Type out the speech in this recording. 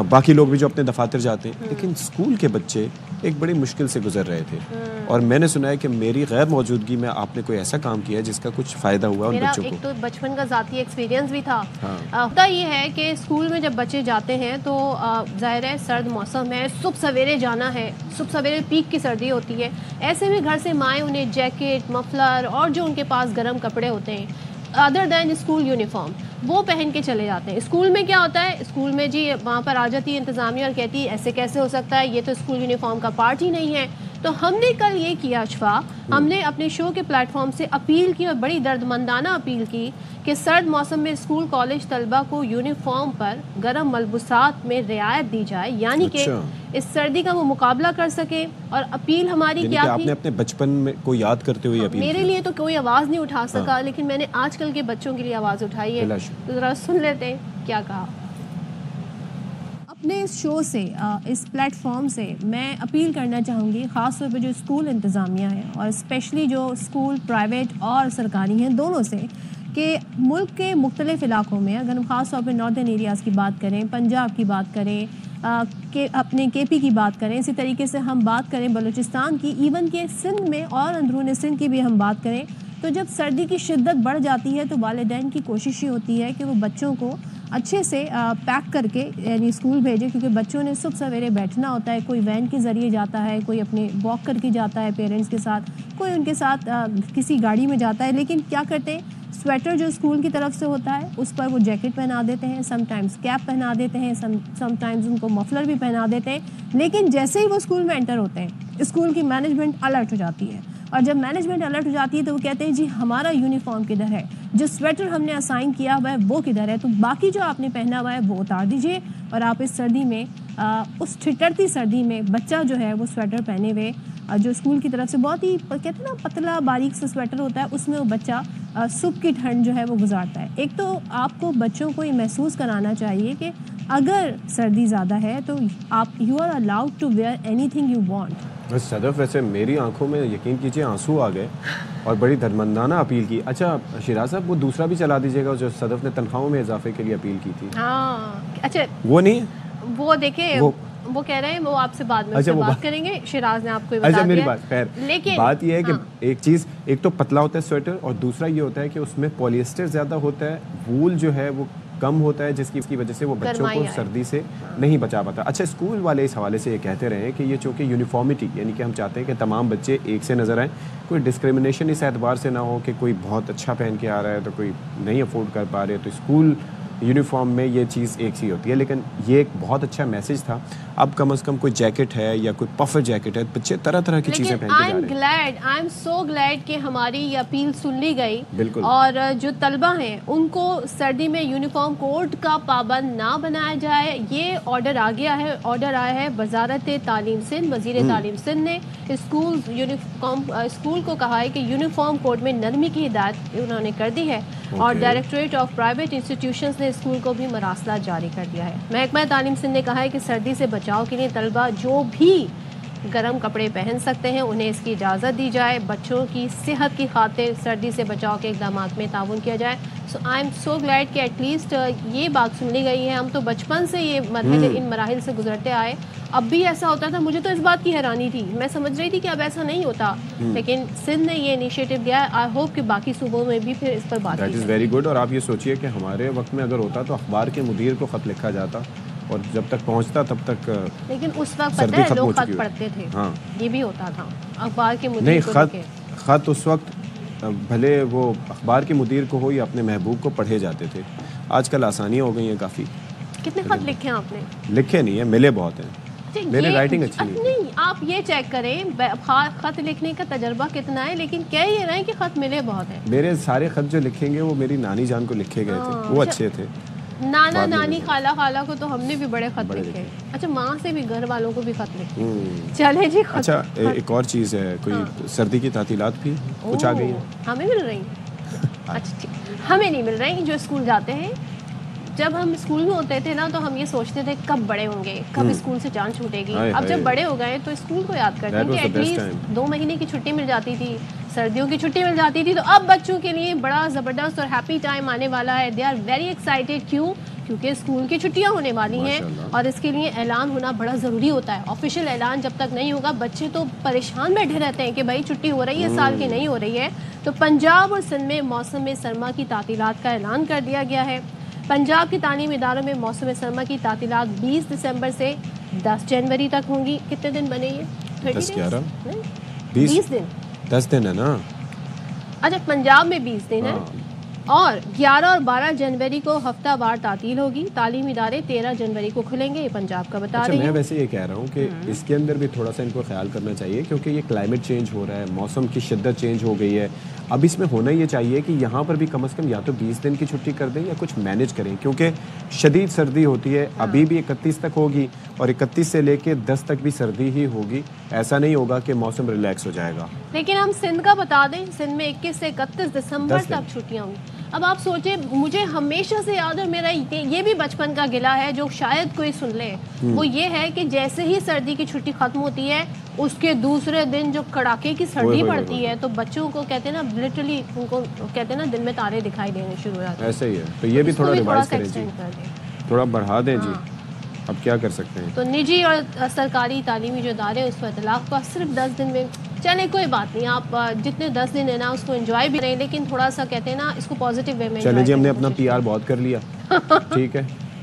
باقی لوگ بھی جو اپنے دفاتر جاتے ہیں، لیکن اسکول کے بچے ایک بڑی مشکل سے گزر رہے تھے. اور میں نے سنا ہے کہ میری غیر موجودگی میں آپ نے کوئی ایسا کام کیا ہے جس کا کچھ فائدہ ہوا ان بچوں کو. ایک تو بچپن کا ذاتی ایکسپیرینس بھی تھا. ہوتا یہ ہے کہ اسکول میں جب بچے جاتے ہیں تو ظاہر ہے سرد موسم ہے، صبح سویرے جانا ہے، صبح سویرے پیک کی سردی ہوتی ہے. ایسے میں گھر سے مائیں انہیں جیکٹ، مفلر اور جو ان کے پاس گرم کپڑے ہوتے ہیں ادر دین اسکول یونیفارم وہ پہن کے چلے جاتے ہیں. اسکول میں کیا ہوتا ہے، اسکول میں جی وہاں پر آ جاتی ہے انتظامیہ اور کہتی ہے ایسے کیسے ہو سکتا ہے، یہ تو اسکول یونیفارم کا پارٹ ہی نہیں ہے. تو ہم نے کل یہ کیا اشفا، ہم نے اپنے شو کے پلیٹ فارم سے اپیل کی اور بڑی درد مندانہ اپیل کی کہ سرد موسم میں اسکول کالج طلبہ کو یونیفارم پر گرم ملبوسات میں رعایت دی جائے، یعنی کہ اس سردی کا وہ مقابلہ کر سکے. اور اپیل ہماری کیا تھی، آپ نے اپنے بچپن میں کو یاد کرتے ہوئے اپیل میرے لیے تو کوئی آواز نہیں اٹھا سکا، لیکن میں نے آج کل کے بچوں کے لیے آواز اٹھائی ہے. ذرا سن لیتے ہیں کیا کہا. اپنے اس شو سے، اس پلیٹ فارم سے میں اپیل کرنا چاہوں گی خاص طور پہ جو اسکول انتظامیہ ہے اور اسپیشلی جو اسکول پرائیویٹ اور سرکاری ہیں دونوں سے، کہ ملک کے مختلف علاقوں میں اگر ہم خاص طور پہ ناردرن ایریاز کی بات کریں، پنجاب کی بات کریں، کہ اپنے کے پی کی بات کریں، اسی طریقے سے ہم بات کریں بلوچستان کی، ایون کہ سندھ میں اور اندرون سندھ کی بھی ہم بات کریں، تو جب سردی کی شدت بڑھ جاتی ہے تو والدین کی کوشش یہ ہوتی ہے کہ وہ بچوں کو اچھے سے پیک کر کے یعنی اسکول بھیجے، کیونکہ بچوں نے صبح سویرے بیٹھنا ہوتا ہے. کوئی وین کے ذریعے جاتا ہے، کوئی اپنے واک کر کے جاتا ہے پیرنٹس کے ساتھ، کوئی ان کے ساتھ کسی گاڑی میں جاتا ہے. لیکن کیا کرتے ہیں، سویٹر جو اسکول کی طرف سے ہوتا ہے اس پر وہ جیکٹ پہنا دیتے ہیں، سم ٹائمز کیپ پہنا دیتے ہیں، سم ٹائمز ان کو مفلر بھی پہنا دیتے ہیں. لیکن جیسے ہی وہ اسکول میں انٹر ہوتے ہیں اسکول کی مینجمنٹ الرٹ ہو جاتی ہے، اور جب مینجمنٹ الرٹ ہو جاتی ہے تو وہ کہتے ہیں جی ہمارا یونیفارم کدھر ہے، جو سویٹر ہم نے اسائن کیا ہوا ہے وہ کدھر ہے، تو باقی جو آپ نے پہنا ہوا ہے وہ اتار دیجئے. اور آپ اس سردی میں اس ٹھٹرتی سردی میں بچہ جو ہے وہ سویٹر پہنے ہوئے جو اسکول کی طرف سے بہت ہی کہتے ہیں نا پتلا باریک سا سویٹر ہوتا ہے، اس میں وہ بچہ صبح کی ٹھنڈ جو ہے وہ گزارتا ہے. ایک تو آپ کو بچوں کو یہ محسوس کرانا چاہیے کہ اگر سردی زیادہ ہے تو آپ you are allowed to where any thing you want. صدف ویسے میری آنکھوں میں یقین کیجیے آنسو آ گئے اور بڑی درمندانہ اپیل کی. اچھا شیراز صاحب وہ دوسرا بھی چلا دیجیے گا جو صدف نے تنخواہوں میں اضافے کے لیے اپیل کی تھی. ہاں اچھا وہ نہیں، وہ دیکھیں وہ کہہ رہے ہیں وہ آپ سے بعد میں بات کریں گے. شیراز نے آپ کو اچھا میری بات خیر، لیکن بات یہ ہے کہ ایک چیز، ایک تو پتلا ہوتا ہے سویٹر اور دوسرا یہ ہوتا ہے کہ اس میں پولیسٹر زیادہ ہوتا ہے، وول جو ہے وہ کم ہوتا ہے، جس کی وجہ سے وہ بچوں کو سردی سے نہیں بچا پاتا. اچھا اسکول والے اس حوالے سے یہ کہتے رہے ہیں کہ یہ چونکہ یونیفارمٹی یعنی کہ ہم چاہتے ہیں کہ تمام بچے ایک سے نظر آئیں، کوئی ڈسکریمنیشن اس اعتبار سے نہ ہو کہ کوئی بہت اچھا پہن کے آ رہا ہے تو کوئی نہیں افورڈ کر پا رہے، تو اسکول یونیفارم میں یہ چیز ایک سی ہوتی ہے. لیکن یہ ایک بہت اچھا میسج تھا. اب کم از کم کوئی جیکٹ ہے یا کوئی پفر جیکٹ ہے، بچے طرح طرح کی چیزیں پہن کے جا رہے ہیں. آئی ایم سو گلیڈ کہ ہماری یہ اپیل سن لی گئی. بالکل. اور جو طلبہ ہیں ان کو سردی میں یونیفارم کوڈ کا پابند نہ بنایا جائے. یہ آرڈر آ گیا ہے، آرڈر آیا ہے وزارت تعلیم سندھ، وزیر تعلیم سندھ نے اسکول کو کہا ہے کہ یونیفارم کوڈ میں نرمی کی ہدایت انہوں نے کر دی ہے. اور ڈائریکٹوریٹ آف پرائیویٹ انسٹیٹیوشنز نے اسکول کو بھی مراسلہ جاری کر دیا ہے. محکمہ تعلیم سندھ نے کہا ہے کہ سردی سے بچاؤ کے لیے طلبہ جو بھی گرم کپڑے پہن سکتے ہیں انہیں اس کی اجازت دی جائے. بچوں کی صحت کی خاطر سردی سے بچاؤ کے اقدامات میں تعاون کیا جائے. سو آئی ایم سو گلیڈ کہ ایٹ لیسٹ یہ بات سن لی گئی ہے. ہم تو بچپن سے یہ مرحلے ان مراحل سے گزرتے آئے، اب بھی ایسا ہوتا تھا. مجھے تو اس بات کی حیرانی تھی، میں سمجھ رہی تھی کہ اب ایسا نہیں ہوتا، لیکن سندھ نے یہ انیشیٹو لیا ہے. آئی ہوپ کہ باقی صوبوں میں بھی پھر اس پر بات کی. That is very good. اور آپ یہ سوچئے کہ ہمارے وقت میں اگر ہوتا تو اخبار کے مدیر کو خط لکھا جاتا اور جب تک پہنچتا تب تک، لیکن اس وقت پتہ ہے لوگ خط پڑھتے تھے. ہاں یہ بھی ہوتا تھا اخبار کے مدیر کو. نہیں خط اس وقت بھلے وہ اخبار کے مدیر کو ہو یا اپنے محبوب کو پڑھے جاتے تھے. آج کل آسانیاں ہو گئی ہیں کافی. کتنے خط لکھے ہیں آپ نے؟ لکھے نہیں ہیں، ملے بہت ہیں. میری رائٹنگ اچھی نہیں. آپ یہ چیک کریں خط لکھنے کا تجربہ کتنا ہے، لیکن کہہ یہ رہے ہیں کہ خط ملے بہت ہیں. میرے سارے خط جو لکھیں گے وہ میری نانی جان کو لکھے گئے تھے، وہ اچھے تھے. نانا نانی خالہ کو تو ہم نے بھی بڑے خط لکھے. اچھا ماں سے بھی گھر والوں کو بھی خط لکھے. چلے جی. اچھا ایک اور چیز ہے، کوئی سردی کی تعطیلات بھی کچھ آ گئی ہیں؟ ہمیں مل رہی. اچھا ہمیں نہیں مل رہی. جو اسکول جاتے ہیں، جب ہم اسکول میں ہوتے تھے نا تو ہم یہ سوچتے تھے کب بڑے ہوں گے، کب اسکول سے جان چھوٹے گی. اب جب بڑے ہو گئے تو اسکول کو یاد کرتے ہیں کہ ایٹ لیسٹ 2 مہینے کی چھٹی مل جاتی تھی، سردیوں کی چھٹی مل جاتی تھی. تو اب بچوں کے لیے بڑا زبردست اور ہیپی ٹائم آنے والا ہے. They are very excited. کیوں کیونکہ اسکول کی چھٹیاں ہونے والی ہیں اور اس کے لیے اعلان ہونا بڑا ضروری ہوتا ہے. آفیشیل اعلان جب تک نہیں ہوگا بچے تو پریشان بیٹھے رہتے ہیں کہ بھائی چھٹی ہو رہی ہے سال کی نہیں ہو رہی ہے. تو پنجاب اور سندھ میں موسم سرما کی تعطیلات کا اعلان کر دیا گیا ہے. پنجاب کی تعلیمی اداروں میں موسم سرما کی تعطیلات 20 دسمبر سے 10 جنوری تک ہوں گی. کتنے دن بنے یہ؟ 20 دن. 10 دن ہے نا. اچھا پنجاب میں 20 دن ہے اور 11 اور 12 جنوری کو ہفتہ وار تعطیل ہوگی. تعلیمی ادارے 13 جنوری کو کھلیں گے. یہ پنجاب کا بتا رہی ہوں. میں ویسے یہ کہہ رہا ہوں کہ اس کے اندر بھی تھوڑا سا ان کو خیال کرنا چاہیے کیونکہ یہ کلائمیٹ چینج ہو رہا ہے, موسم کی شدت چینج ہو گئی ہے. اب اس میں ہونا یہ چاہیے کہ یہاں پر بھی کم از کم یا تو 20 دن کی چھٹی کر دیں یا کچھ مینیج کریں کیونکہ شدید سردی ہوتی ہے. ابھی بھی 31 تک ہوگی اور 31 سے لے کے 10 تک بھی سردی ہی ہوگی. ایسا نہیں ہوگا کہ موسم ریلیکس ہو جائے گا. لیکن ہم سندھ کا بتا دیں, سندھ میں 21 سے 31 دسمبر تک چھٹیاں ہوں. اب آپ سوچیں, مجھے ہمیشہ سے یاد ہے, میرا یہ بھی بچپن کا گلہ ہے جو شاید کوئی سن لے, وہ یہ ہے کہ جیسے ہی سردی کی چھٹی ختم ہوتی ہے اس کے دوسرے دن جو کڑاکے کی سردی پڑتی ہے تو بچوں کو کہتے ہیں نا لٹرلی ان کو کہتے ہیں نا دن میں تارے دکھائی دینے شروع ہو جاتے ہیں. ایسے ہی ہے. تو یہ بھی تھوڑا ریوائز کریں جی, تھوڑا بڑھا دیں جی. اب کیا کر سکتے ہیں. تو نجی اور سرکاری تعلیمی جو ادارے اس پر اطلاق کا صرف 10 دن میں. چلے کوئی بات نہیں, آپ جتنے 10 دن ہے نا اس کو انجوائے بھی رہیں لیکن تھوڑا سا کہتے ہیں نا اس کو پازیٹیو وے میں. چلے جی, ہم نے اپنا PR بہت کر لیا. ٹھیک ہے.